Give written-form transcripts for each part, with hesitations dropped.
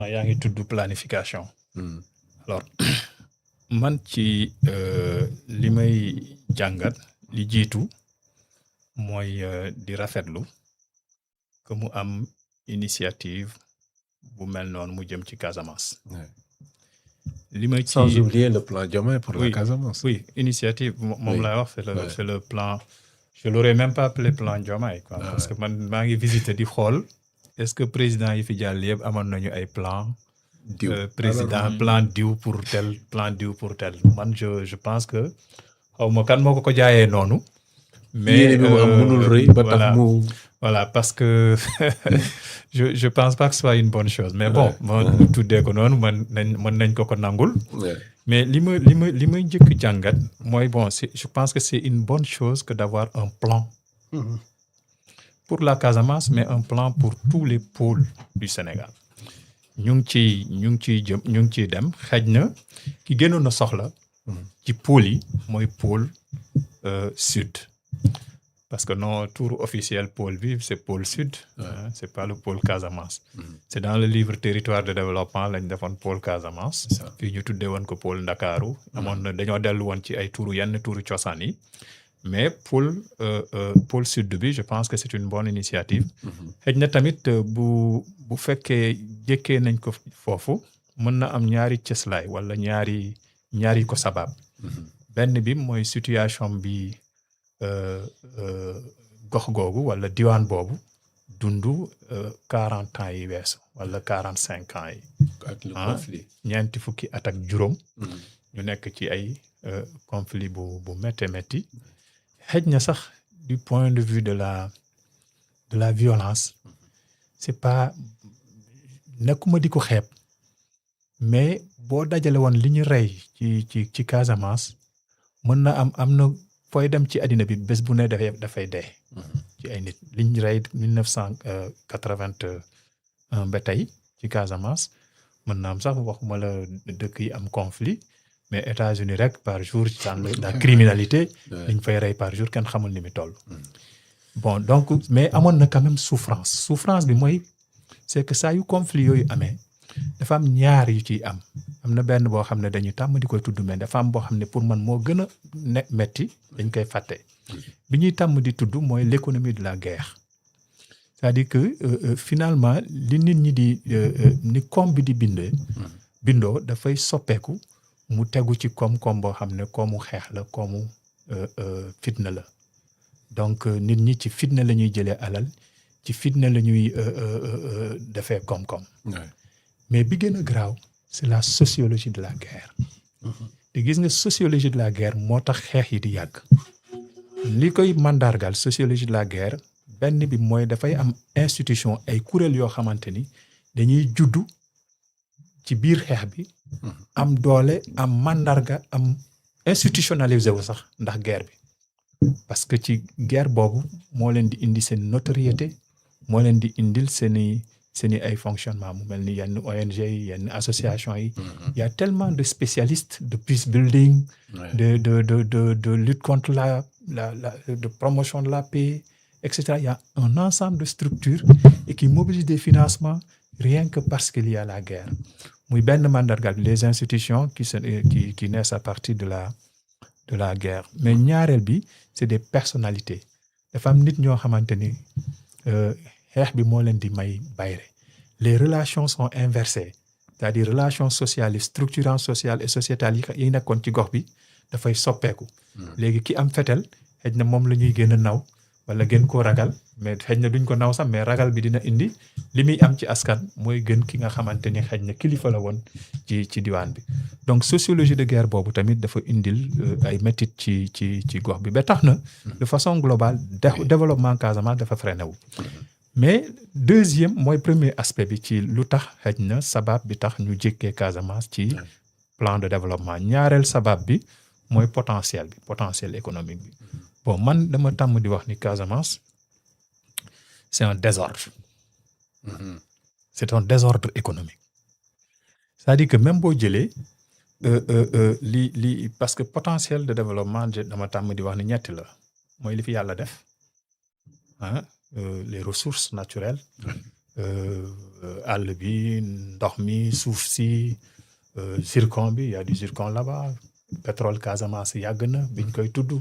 yaa ngi tudd planification. Alors man ci li may jàngat li jiitu mooy di rafetlu que mu am initiative bu mel noonu mu jëm ci Casamance. li may ci sans oublier le plan Diomaye pour oui, la Casamance. Oui, initiative moom lay wax c'est le plan. Je l'aurais même pas appelé plan Diomaye quoi, parce que man maa ngi visiter di xool est-ce que président yi fi jàll yëpp amoon nañu ay plan président plan diw pour tel plan diw pour tel man je pense que xaw ma kan moo ko jaayee noonu. mais mënul rëy ba tax mu voilà parce que je pense pas que ce soit une bonne chose mais bon man tuddee ko noonu mën nañ ko nangul. mais li may njëkk jàngat mooy bon je pense que c'est une bonne chose que d'avoir un plan pour la Casamance mais un plan pour tous les pôles du Sénégal. ñu ngi ciy dem xëj na ki gënoon a soxla ci pôle yi mooy pôle sud parce que non tour officiel pôle bi c'est pôle sud c'est pas le pôle Casamance. C'est dans le livre territoire de développement lañ defoon pôle Casamance fii ñu tuddee woon ko pôle Ndakaaru amoon na dañoo dellu woon ci ay yenn tuuru cosaan yi mais pôle sud bi je pense que c'est une bonne initiative. xëj na tamit bu fekkee jëkkee nañ ko foofu mën na am ñaari cëslaay wala ñaari ko sabab. benn bi mooy situation bi gox googu wala diwaan boobu dundu 40 ans yi weesu wala 45 ans yi. ak le conflit ñeenti fukki at ak juróom. ñu nekk ci ay conflit bu métti xëj na sax du point de vue de la violence c'est pas nekkuma di ko xeeb mais boo dajale woon li ñu rey ci Casamance mën na am na fooy dem ci àddina bi bés bu ne dafay dee. ci ay nit li ñu rey 1981 ba tey ci Casamance mën na am sax waxuma la dëkk yi am conflit mais États-Unis rek par jour dans la criminalité li ñu fay rey par jour kenn xamul ni mu toll. bon donc mais amoon na quand même souffrance bi mooy c'est que saa yu conflit yooyu amee dafa am ñaar yu ciy am na benn boo xam ne dañu tàmm di koy tudd mais dafa am boo xam ne pour man moo gën a metti dañ koy fàtte bi ñuy tàmm di tudd mooy l'économie de la guerre. C'est-à-dire que finalement li nit ñi di ni koom bi di bindoo dafay soppeeku mu tegu ci koom-koom boo xam ne koomu xeex la koomu fitna la donc nit ñi ci fitna la ñuy jëlee alal ci fitna la ñuy defee koom-koom. mais bi gën a graaw c'est la sociologie de la guerre. te gis nga sociologie de la guerre moo tax xeex yi di yàgg. li koy mandargal sociologie de la guerre benn bi mooy dafay am institution ay kuréel yoo xamante ni dañuy juddu ci biir xeex bi. am doole am mandarga am institutionnalisé wu sax ndax guerre bi. parce que ci guerre boobu moo leen di indi seen notoriété moo leen di indil seeni ay fonctionnement mu mel ni yenn ONG yi yenn association yi. Il y a tellement de spécialistes de peace building. de lutte contre de promotion de la paix etc. Il y a un ensemble de structures et qui mobilisent des financements rien que parce qu'il y a la guerre. muy benn mandargal les institutions qui naissent à partir de la guerre mais ñaareel bi c'est des personnalités dafa am nit ñoo xamante ni xeex bi moo leen di may bayre les relations sont inversées c'est-à-dire relations sociales et structurantes sociales et sociétales yi nekkoon ci gox bi dafay soppeeku. léegi ki am fetel xëj na moom la ñuy gën a naw wala gën koo ragal mais xëj na duñ ko naw sax mais ragal bi dina indi li muy am ci askan mooy gën ki nga xamante ni xëj na kilifa la woon ci diwaan bi. donc sociologie de guerre boobu tamit dafa indil ay métit ci gox bi ba tax na de façon globale développement Casamance dafa freiné wu. mais deuxième mooy premier aspect bi ci lu tax xëj na sabab bi tax ñu jékkee Casamance ci plan de développement ñaareel sabab bi mooy potentiel économique bi. bon man dama tàmm di wax ni Casamance c'est un désordre. C'est un désordre économique. C'est-à-dire que même boo jëlee parce que potentiel de développement dama tàmm di wax ni ñetti la mooy li fi yàlla def les ressources naturelles àll bi ndox mi suuf si zircon bi y a du zircon là-bas pétrole Casamance yàgg na biñ koy tudd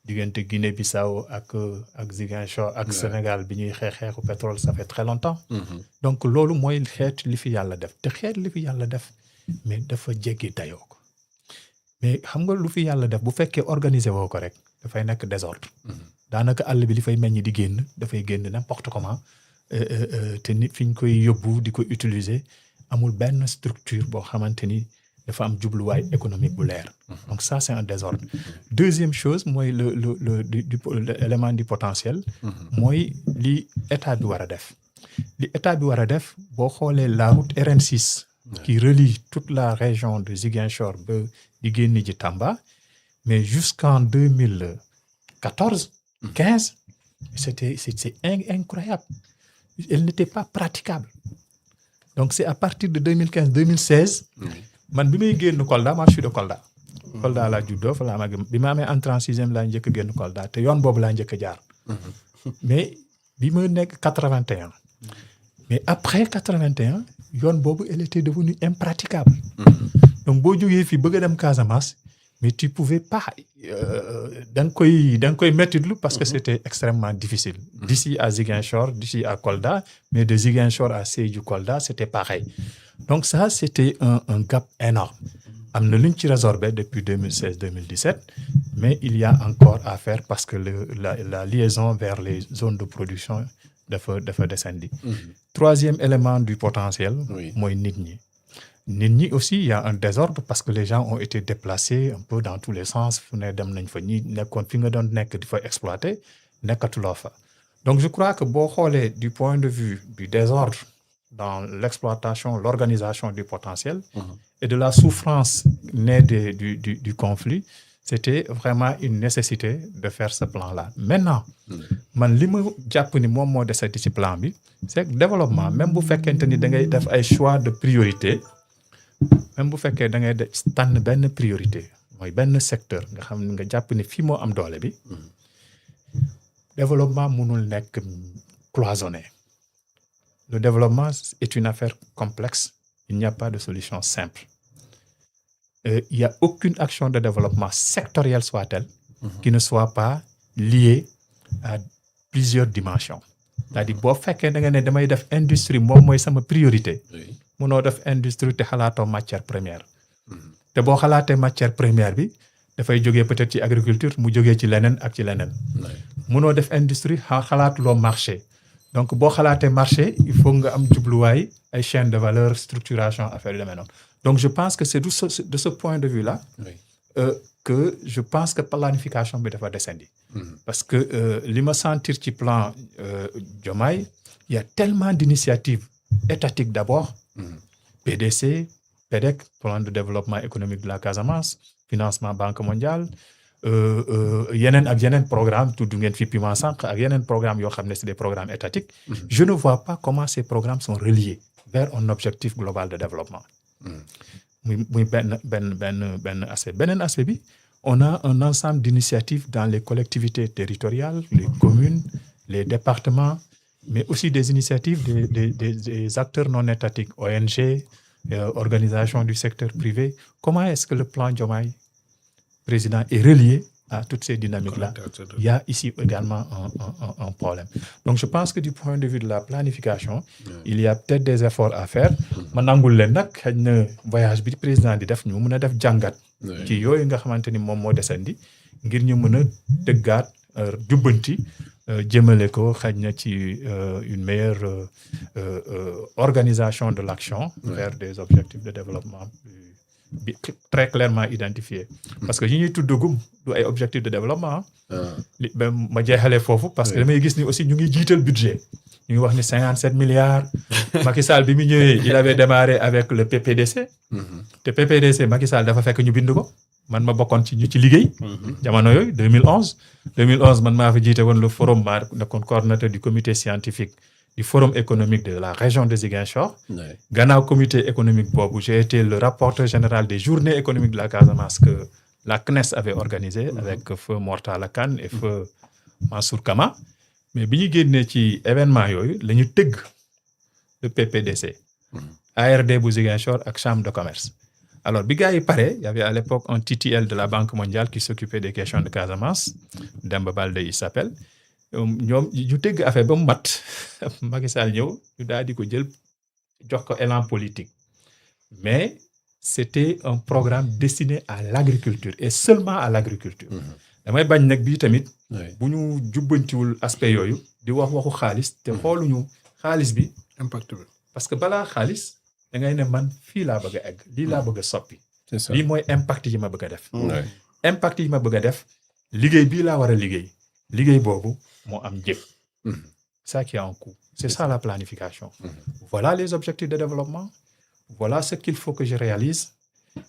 diggante Guinée-Bissau ak Ziguinchor ak Sénégal bi ñuy xeexu pétrole ça fait très longtemps. Donc loolu mooy xeet li fi yàlla def te xeet li fi yàlla def mais dafa jéggi dayoo ko mais xam nga lu fi yàlla def bu fekkee organiser woo ko rek dafay nekk désordre. daanaka àll bi li fay meññ di génn dafay génn n'importe comment te nit fi ñu koy yóbbu di ko utiliser amul benn structure boo xamante ni dafa am jubluwaay économique bu leer. Donc ça c'est un désordre. Deuxième chose mooy l'élément du potentiel. mooy li état bi war a def. li état bi war a def boo xoolee la route RN6. qui relie toute la région de Ziguinchor ba di génn ji Tamba mais jusqu'en 2014. 15 c'est incroyable. Elle n'était pas praticable. Donc c'est à partir de 2015 2016. man bi may génn Kolda moi je suis de Kolda. Kolda laa juddoo fa laa mag bi ma amee entrée en sixième laa njëkk a génn Kolda te yoon boobu laa njëkk a jaar. mais bi ma nekk 81. mais après 81 yoon boobu elle était devenue impraticable. donc boo jógee fii bëgg a dem Casamance mais tu pouvais pas da nga koy mettitlu parce que c'était extrêmement difficile. D'ici à Ziguinchor, d'ici à Kolda, mais de Ziguinchor à Sédhiou Kolda, c'était pareil. Donc ça, c'était un gap énorme. Am na lu ñu ci résorbé depuis 2016-2017, mais il y a encore à faire parce que la liaison vers les zones de production dafa descendi. Troisième élément du potentiel, mooy nit ñi. Nit ñi aussi il y a un désordre parce que les gens ont été déplacés un peu dans tous les sens fu ne dem nañ fa ñi nekkoon fi nga doon nekk di fa exploiter nekkatuloo fa. Donc je crois que boo xoolee du point de vue du désordre dans l'exploitation, l'organisation du potentiel et de la souffrance née du conflit, c'était vraiment une nécessité de faire ce plan-là. Maintenant, man li ma jàpp ni moom moo desati ci plan bi, c'est que développement même bu fekkente ni da ngay def ay choix de priorité, même bu fekkee da ngay tànn benn priorité mooy benn secteur nga xam ne nga jàpp ni fii moo am doole bi développement mënul nekk cloisonné. Le développement est une affaire complexe. Il n'y a pas de solution simple. Il n'y a aucune action de développement sectorielle soit-elle qui ne soit pas liée à plusieurs dimensions. C'est-à-dire boo fekkee da nga ne damay def industrie moom mooy sama priorité. Mënoo def industrie te xalaatoo matière première. te boo xalaatee matière première bi dafay jógee peut-être ci agriculture mu jógee ci leneen ak ci leneen. Mënoo def industrie xalaatuloo marché. Donc boo xalaatee marché il faut nga am jubluwaay ay chaîne de valeur structuration affaire yu demee noonu. Donc je pense que c'est de ce point de vue-là que je pense que planification bi dafa descendi. Parce que li ma sentir ci plan Diomaye il y a tellement d'initiatives étatiques d'abord. PDC, PEDEC, plan de développement économique de la Casamance, financement Banque mondiale, yeneen ak yeneen programme tudd ngeen fi Piment sànq ak yeneen programme yoo xam ne c'est des programmes étatiques. Je ne vois pas comment ces programmes sont reliés vers un objectif global de développement. muy benn aspect. Beneen aspect bi, on a un ensemble d'initiatives dans les collectivités territoriales, les communes, les départements, mais aussi des initiatives des acteurs non étatiques, ONG, organisations du secteur privé. Comment est-ce que le plan Diomaye président est relié à toutes ces dynamiques-là? Il y a ici également un problème. Donc je pense que du point de vue de la planification, il y a peut-être des efforts à faire. Ma nangul leen nag xëy na voyage bi président di def ñu mën a def jàngat ci yooyu nga xamante ni moom moo desandi ngir ñu mën a dëggaat jubbanti jëmale ko xëy na ci une meilleure organisation de l'action vers des objectifs de développement très clairement identifiés. Parce que yi ñuy tuddagum du ay objectifs de développement. Ma jeexalee foofu parce que damay gis ni aussi ñu ngi jiital budget. ñu ngi wax ni 57 milliards. Macky Sall bi mu ñëwee il avait démarré avec le PPDC. te PPDC Macky Sall dafa fekk ñu bind ko. man ma bokkoon ci ñu ci liggéey. jamono yooyu 2011. 2011 man maa fa jiite woon le forum maa nekkoon coordonnateur du comité scientifique du forum économique de la région de Ziguinchor. Gannaaw comité économique boobu j'ai été le rapporteur général des journées économiques de la Casamance que la CNES avait organisé avec feu Mortala Kane et feu Mansour Kama. Mais bi ñu génnee ci événement yooyu la ñu tëgg le PPDC, ARD bu Ziguinchor ak chambre de commerce. Alors bi gars yi pare, il y avait à l'époque un TTL de la Banque mondiale qui s'occupait des questions de Casamance, Demba Baldé il s'appelle. ñoom ñu tëgg affaire ba mu mat Macky Sall ñëw ñu daal di ko jël jox ko élan politique. Mais c'était un programme destiné à l'agriculture et seulement à l'agriculture. damay bañ nag bii tamit bu ñu jubbantiwul aspect yooyu di wax waxu xaalis te xooluñu xaalis bi impact bi. parce que balaa xaalis da ngay ne man fii laa bëgg a egg lii laa bëgg a soppi. c'est ça lii mooy impact yi ma bëgg a def. Ouais. impact yi ma bëgg a def liggéey bii laa war a liggéey boobu moo am njëg. Ça qui a un coût. C'est ça la planification. Voilà les objectifs de développement. Voilà ce qu'il faut que je réalise.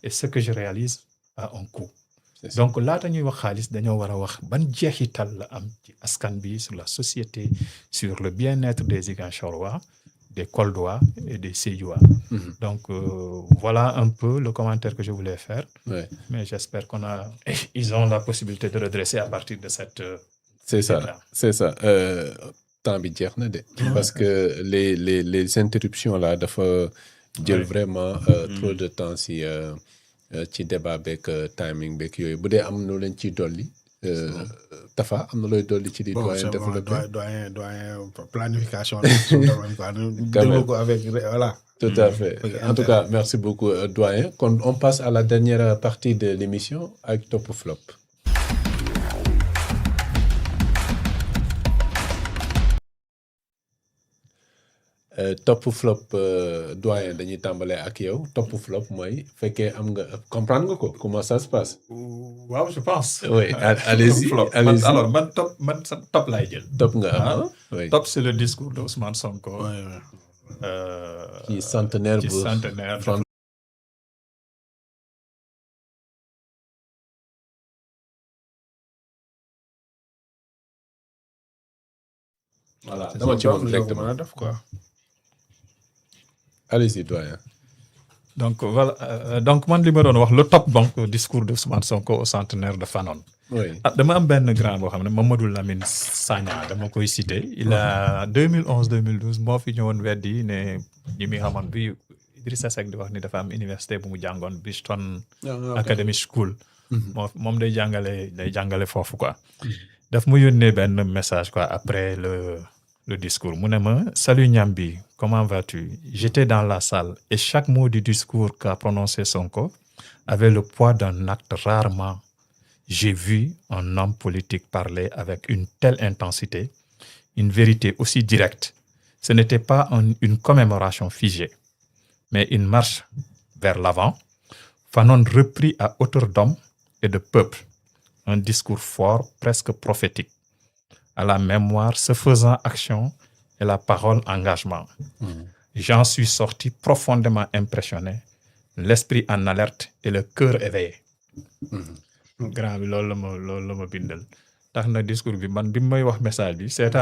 Et ce que je réalise a un coût. C'est ça. Donc laata ñuy wax xaalis dañoo war a wax ban jeexital la am ci askan bi sur la société, sur le bien-être des Ziguinchorois, des Koldois et des Sédhiouas. Donc voilà un peu le commentaire que je voulais faire. Ouais. Mais j'espère ils ont la possibilité de redresser à partir de cette... C'est ça, c'est ça. Temps bi jeex na de. Parce que les interruptions là dafa jël vraiment trop de temps ci débat beeg timing beeg yooyu bu dee am na leen ciy dolli. Tafa am na looy dolli ci di doyen développé. doyen planification la. déglu ko avec voilà. Tout à fait. En tout cas, merci beaucoup doyen. Kon on passe à la dernière partie de l'émission avec Top ou Flop. Top ou flop doyen dañuy tàmbalee ak yow top ou flop mooy fekkee am nga comprendre nga ko comment ça se passe. waaw je pense. Oui, allez-y. Flop. Allez-y. Alors man top laay jël. Top nga am. Oui. Top c'est le discours de Ousmane Sonko. Qui centenaire ci bu centenaire. Voilà dama ci woon directement. mën a def quoi. Allez-y doyen. Donc voilà donc man li ma doon wax le top donc discours de Ousmane Sonko au centenaire de Fanon. Oui. Dama am benn grand boo xam ne Mamadou Lamine Sagna dama koy cité. Il a 2011-2012 moo fi ñëwoon weddi ne ñi muy xamoon bi Idrissa Seck di wax ni dafa am université bu mu jàngoon Bristol Academy School. moom day jàngale foofu quoi. daf mu yónnee benn message quoi après le discours mu ne ma salut Niambi, comment vas-tu? J'étais dans la salle et chaque mot du discours qu'a prononcé Sonko avait le poids d'un acte. Rarement j'ai vu un homme politique parler avec une telle intensité, une vérité aussi directe. Ce n'était pas une commémoration figée, mais une marche vers l'avant. Fanon reprit à hauteur d'homme et de peuple un discours fort, presque prophétique, à la mémoire se faisant action et la parole engagement. J'en suis sorti profondément impressionné, l'esprit en alerte et le cœur éveillé. Grand bi loolu la ma bindal tax na discours bi man bi may wax message bi seetaan